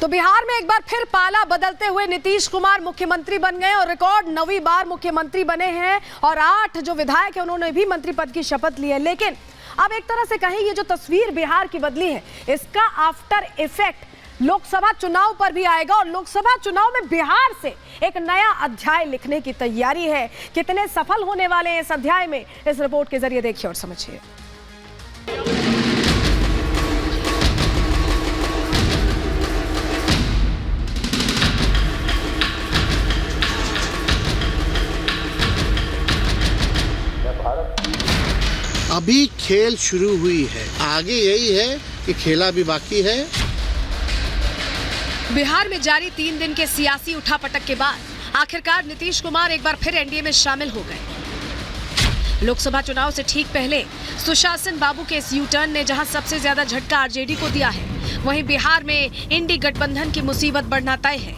तो बिहार में एक बार फिर पाला बदलते हुए नीतीश कुमार मुख्यमंत्री बन गए और रिकॉर्ड 9वीं बार मुख्यमंत्री बने हैं और 8 जो विधायक हैं उन्होंने भी मंत्री पद की शपथ ली है। लेकिन अब एक तरह से कहें ये जो तस्वीर बिहार की बदली है इसका आफ्टर इफेक्ट लोकसभा चुनाव पर भी आएगा और लोकसभा चुनाव में बिहार से एक नया अध्याय लिखने की तैयारी है। कितने सफल होने वाले हैं इस अध्याय में, इस रिपोर्ट के जरिए देखिए और समझिए। अभी खेल शुरू हुई है, आगे यही है कि खेला भी बाकी है। बिहार में जारी 3 दिन के सियासी उठापटक के बाद आखिरकार नीतीश कुमार एक बार फिर एनडीए में शामिल हो गए। लोकसभा चुनाव से ठीक पहले सुशासन बाबू के इस यू टर्न ने जहां सबसे ज्यादा झटका आरजेडी को दिया है, वहीं बिहार में इंडी गठबंधन की मुसीबत बढ़ना तय है।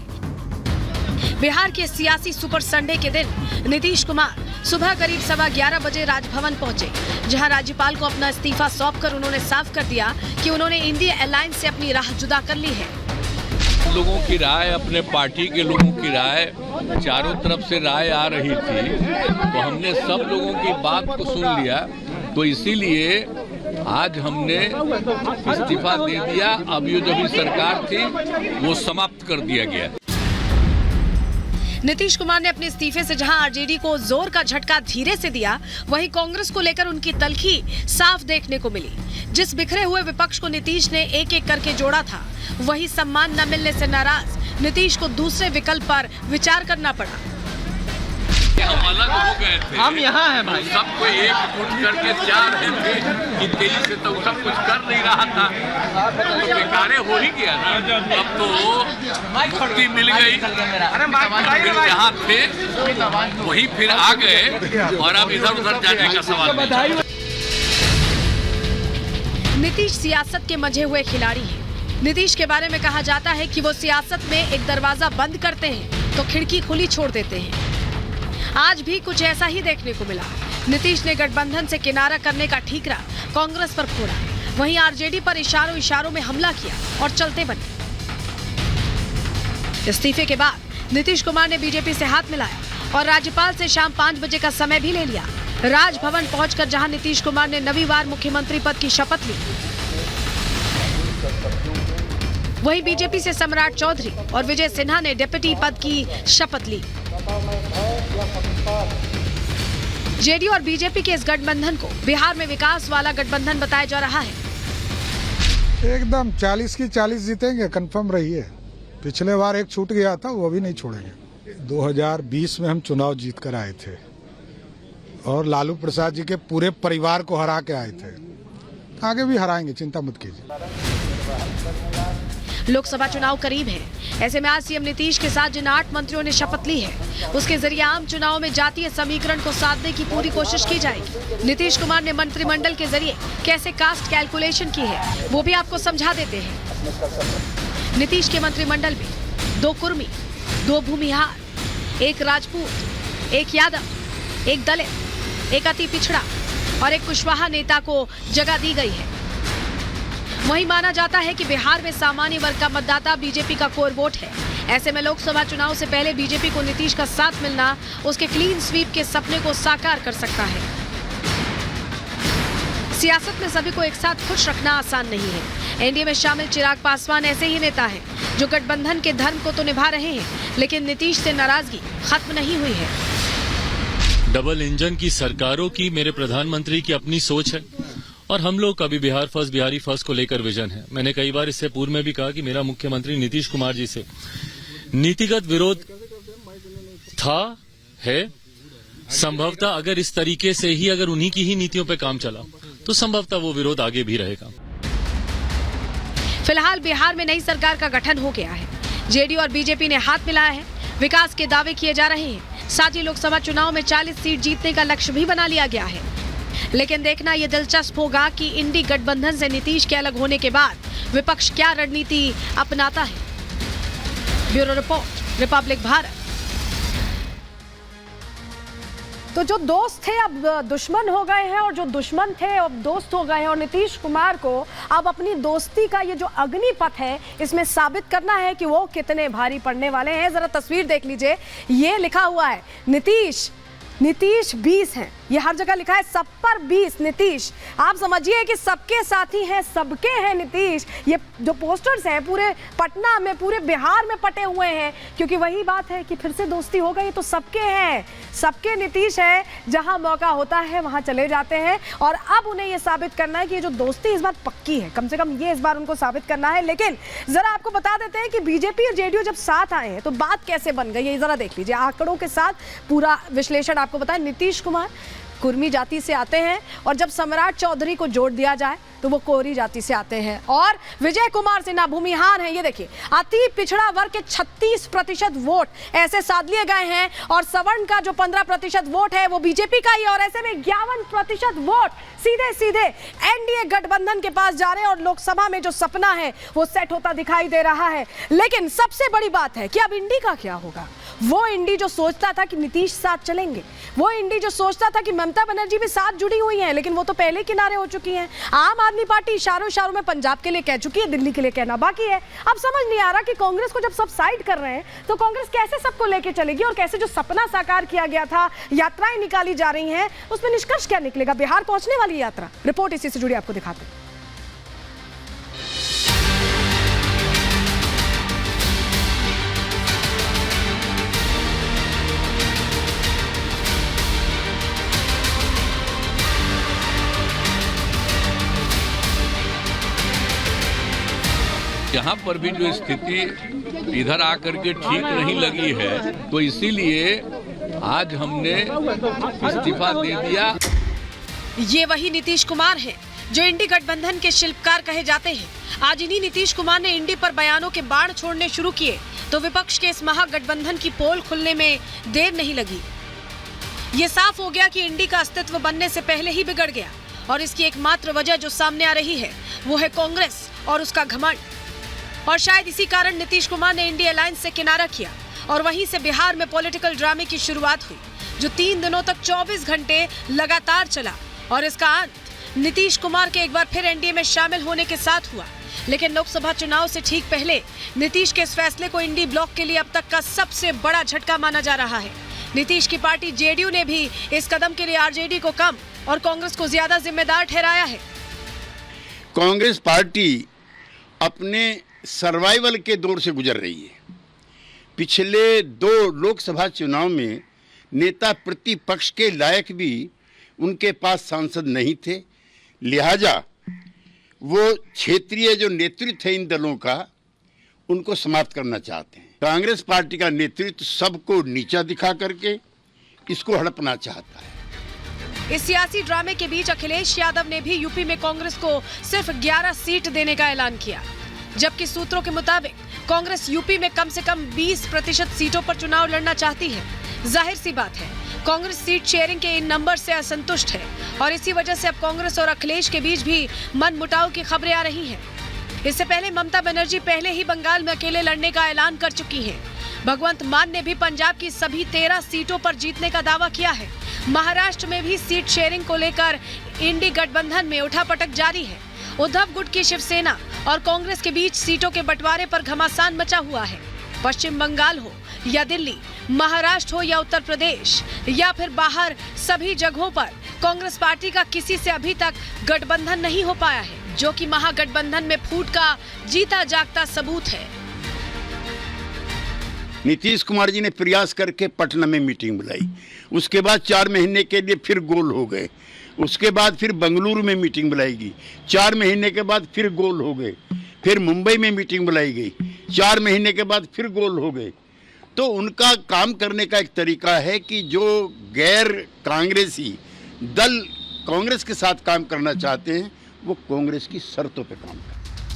बिहार के सियासी सुपर संडे के दिन नीतीश कुमार सुबह करीब 11:15 बजे राजभवन पहुंचे, जहां राज्यपाल को अपना इस्तीफा सौंपकर उन्होंने साफ कर दिया कि उन्होंने इंडिया अलायंस से अपनी राह जुदा कर ली है। लोगों की राय, अपने पार्टी के लोगों की राय, चारों तरफ से राय आ रही थी, तो हमने सब लोगों की बात को सुन लिया। तो इसीलिए आज हमने इस्तीफा दे दिया। अब ये जो भी सरकार थी वो समाप्त कर दिया गया। नीतीश कुमार ने अपने इस्तीफे से जहां आरजेडी को जोर का झटका धीरे से दिया, वहीं कांग्रेस को लेकर उनकी तल्खी साफ देखने को मिली। जिस बिखरे हुए विपक्ष को नीतीश ने एक एक करके जोड़ा था, वही सम्मान न मिलने से नाराज नीतीश को दूसरे विकल्प पर विचार करना पड़ा। हम अलग हो गए थे, हम यहाँ हैं भाई, सबको एकजुट करके चाह रहे थे कि तेजी से तो सब कुछ कर नहीं रहा था, तो बेकारे हो ही गया ना। अब तो मुक्ति मिल गई, फिर जहाँ थे वही फिर आ गए और अब इधर उधर जाने का सवाल नहीं। नीतीश सियासत के मजे हुए खिलाड़ी हैं। नीतीश के बारे में कहा जाता है कि वो सियासत में एक दरवाजा बंद करते हैं तो खिड़की खुली छोड़ देते हैं। आज भी कुछ ऐसा ही देखने को मिला। नीतीश ने गठबंधन से किनारा करने का ठीकरा कांग्रेस पर फोड़ा, वहीं आरजेडी पर इशारों इशारों में हमला किया और चलते बने। इस्तीफे के बाद नीतीश कुमार ने बीजेपी से हाथ मिलाया और राज्यपाल से शाम 5 बजे का समय भी ले लिया। राजभवन पहुंचकर जहां नीतीश कुमार ने 9वीं बार मुख्यमंत्री पद की शपथ ली, वहीं बीजेपी से सम्राट चौधरी और विजय सिन्हा ने डिप्टी पद की शपथ ली। जेडीयू और बीजेपी के इस गठबंधन को बिहार में विकास वाला गठबंधन बताया जा रहा है। एकदम 40 की 40 जीतेंगे, कंफर्म रही है। पिछले बार एक छूट गया था, वो भी नहीं छोड़ेंगे। 2020 में हम चुनाव जीत कर आए थे और लालू प्रसाद जी के पूरे परिवार को हरा के आए थे। आगे भी हराएंगे, चिंता मत कीजिए। लोकसभा चुनाव करीब है, ऐसे में आज सीएम नीतीश के साथ जिन 8 मंत्रियों ने शपथ ली है, उसके जरिए आम चुनाव में जातीय समीकरण को साधने की पूरी कोशिश की जाएगी। नीतीश कुमार ने मंत्रिमंडल के जरिए कैसे कास्ट कैलकुलेशन की है, वो भी आपको समझा देते हैं। नीतीश के मंत्रिमंडल में 2 कुर्मी, 2 भूमिहार, 1 राजपूत, 1 यादव, 1 दलित, 1 अति पिछड़ा और 1 कुशवाहा नेता को जगह दी गई है। वहीं माना जाता है कि बिहार में सामान्य वर्ग का मतदाता बीजेपी का कोर वोट है। ऐसे में लोकसभा चुनाव से पहले बीजेपी को नीतीश का साथ मिलना उसके क्लीन स्वीप के सपने को साकार कर सकता है। सियासत में सभी को एक साथ खुश रखना आसान नहीं है। एनडीए में शामिल चिराग पासवान ऐसे ही नेता हैं जो गठबंधन के धर्म को तो निभा रहे हैं, लेकिन नीतीश से नाराजगी खत्म नहीं हुई है। डबल इंजन की सरकारों की मेरे प्रधानमंत्री की अपनी सोच है और हम लोग का भी बिहार फर्स्ट, बिहारी फर्स्ट को लेकर विजन है। मैंने कई बार इससे पूर्व में भी कहा कि मेरा मुख्यमंत्री नीतीश कुमार जी से नीतिगत विरोध था, है। संभवतः अगर इस तरीके से ही अगर उन्हीं की ही नीतियों पे काम चला तो संभवतः वो विरोध आगे भी रहेगा। फिलहाल बिहार में नई सरकार का गठन हो गया है। जेडीयू और बीजेपी ने हाथ मिलाया है। विकास के दावे किए जा रहे हैं। साथ ही लोकसभा चुनाव में 40 सीट जीतने का लक्ष्य भी बना लिया गया है। लेकिन देखना यह दिलचस्प होगा कि इंडी गठबंधन से नीतीश के अलग होने के बाद विपक्ष क्या रणनीति अपनाता है। Bureau report, Republic Bharat. तो जो दोस्त थे अब दुश्मन हो गए हैं और जो दुश्मन थे अब दोस्त हो गए हैं और नीतीश कुमार को अब अपनी दोस्ती का ये जो अग्निपथ है इसमें साबित करना है कि वो कितने भारी पड़ने वाले हैं। जरा तस्वीर देख लीजिए, ये लिखा हुआ है नीतीश 20 हैं, ये हर जगह लिखा है, सब पर 20 नीतीश। आप समझिए कि सबके साथी हैं, सबके हैं नीतीश। ये जो पोस्टर्स हैं पूरे पटना में, पूरे बिहार में पटे हुए हैं, क्योंकि वही बात है कि फिर से दोस्ती हो गई तो सबके हैं, सबके नीतीश है। जहां मौका होता है वहां चले जाते हैं और अब उन्हें ये साबित करना है कि ये जो दोस्ती इस बार पक्की है, कम से कम ये इस बार उनको साबित करना है। लेकिन जरा आपको बता देते हैं कि बीजेपी और जेडीयू जब साथ आए हैं तो बात कैसे बन गई है, जरा देख लीजिए आंकड़ों के साथ पूरा विश्लेषण आपको बताएं। नीतीश कुमार कुर्मी जाति से आते हैं और जब सम्राट चौधरी को जोड़ दिया जाए तो वो कोरी जाति से आते हैं और विजय कुमार सिन्हा भूमिहार हैं। ये देखिए, अति पिछड़ा वर्ग के 36% वोट ऐसे साध लिए गए हैं और सवर्ण का जो 15% वोट है वो बीजेपी का ही, और ऐसे में 51% वोट सीधे सीधे एनडीए गठबंधन के पास जा रहे हैं और लोकसभा में जो सपना है वो सेट होता दिखाई दे रहा है। लेकिन सबसे बड़ी बात है कि अब इंडी का क्या होगा। वो इंडी जो सोचता था कि नीतीश साथ चलेंगे, वो इंडी जो सोचता था कि ममता बनर्जी भी साथ जुड़ी हुई हैं, लेकिन वो तो पहले किनारे हो चुकी हैं। आम आदमी पार्टी इशारों में पंजाब के लिए कह चुकी है, दिल्ली के लिए कहना बाकी है। अब समझ नहीं आ रहा कि कांग्रेस को जब सब साइड कर रहे हैं तो कांग्रेस कैसे सबको लेके चलेगी और कैसे जो सपना साकार किया गया था, यात्राएं निकाली जा रही हैं, उसमें निष्कर्ष क्या निकलेगा। बिहार पहुंचने वाली यात्रा, रिपोर्ट इसी से जुड़ी आपको दिखाते हैं। यहाँ पर भी जो स्थिति इधर आकर के ठीक नहीं लगी है तो इसीलिए आज हमने इस्तीफा दे दिया। ये वही नीतीश कुमार हैं जो इंडी गठबंधन के शिल्पकार कहे जाते हैं। आज इन्हीं नीतीश कुमार ने इंडी पर बयानों के बाण छोड़ने शुरू किए तो विपक्ष के इस महागठबंधन की पोल खुलने में देर नहीं लगी। ये साफ हो गया कि इंडी का अस्तित्व बनने से पहले ही बिगड़ गया और इसकी एकमात्र वजह जो सामने आ रही है वो है कांग्रेस और उसका घमंड। और शायद इसी कारण नीतीश कुमार ने इंडी अलायंस से किनारा किया और वहीं से बिहार में पॉलिटिकल ड्रामे की शुरुआत हुई जो 3 दिनों तक 24 घंटे लगातार चला और इसका अंत नीतीश कुमार के एक बार फिर एनडीए में शामिल होने के साथ हुआ। लेकिन लोकसभा चुनाव से ठीक पहले नीतीश के इस फैसले को इंडी ब्लॉक के लिए अब तक का सबसे बड़ा झटका माना जा रहा है। नीतीश की पार्टी जेडीयू ने भी इस कदम के लिए आरजेडी को कम और कांग्रेस को ज्यादा जिम्मेदार ठहराया है। कांग्रेस पार्टी अपने सर्वाइवल के दौर से गुजर रही है। पिछले 2 लोकसभा चुनाव में नेता प्रतिपक्ष के लायक भी उनके पास सांसद नहीं थे, लिहाजा वो क्षेत्रीय जो नेतृत्व है इन दलों का उनको समाप्त करना चाहते हैं। कांग्रेस पार्टी का नेतृत्व सबको नीचा दिखा करके इसको हड़पना चाहता है। इस सियासी ड्रामे के बीच अखिलेश यादव ने भी यूपी में कांग्रेस को सिर्फ 11 सीट देने का ऐलान किया, जबकि सूत्रों के मुताबिक कांग्रेस यूपी में कम से कम 20% सीटों पर चुनाव लड़ना चाहती है। जाहिर सी बात है कांग्रेस सीट शेयरिंग के इन नंबर से असंतुष्ट है और इसी वजह से अब कांग्रेस और अखिलेश के बीच भी मनमुटाव की खबरें आ रही हैं। इससे पहले ममता बनर्जी पहले ही बंगाल में अकेले लड़ने का ऐलान कर चुकी हैं। भगवंत मान ने भी पंजाब की सभी 13 सीटों पर जीतने का दावा किया है। महाराष्ट्र में भी सीट शेयरिंग को लेकर इंडी गठबंधन में उठापटक जारी है। उद्धव गुट की शिवसेना और कांग्रेस के बीच सीटों के बंटवारे पर घमासान मचा हुआ है। पश्चिम बंगाल हो या दिल्ली, महाराष्ट्र हो या उत्तर प्रदेश या फिर बाहर, सभी जगहों पर कांग्रेस पार्टी का किसी से अभी तक गठबंधन नहीं हो पाया है, जो कि महागठबंधन में फूट का जीता जागता सबूत है। नीतीश कुमार जी ने प्रयास करके पटना में मीटिंग बुलाई, उसके बाद 4 महीने के लिए फिर गोल हो गए, उसके बाद फिर बंगलुरु में मीटिंग बुलाएगी, 4 महीने के बाद फिर गोल हो गए, फिर मुंबई में मीटिंग बुलाई गई, 4 महीने के बाद फिर गोल हो गए। तो उनका काम करने का एक तरीका है कि जो गैर कांग्रेसी दल कांग्रेस के साथ काम करना चाहते हैं वो कांग्रेस की शर्तों पे काम करते हैं।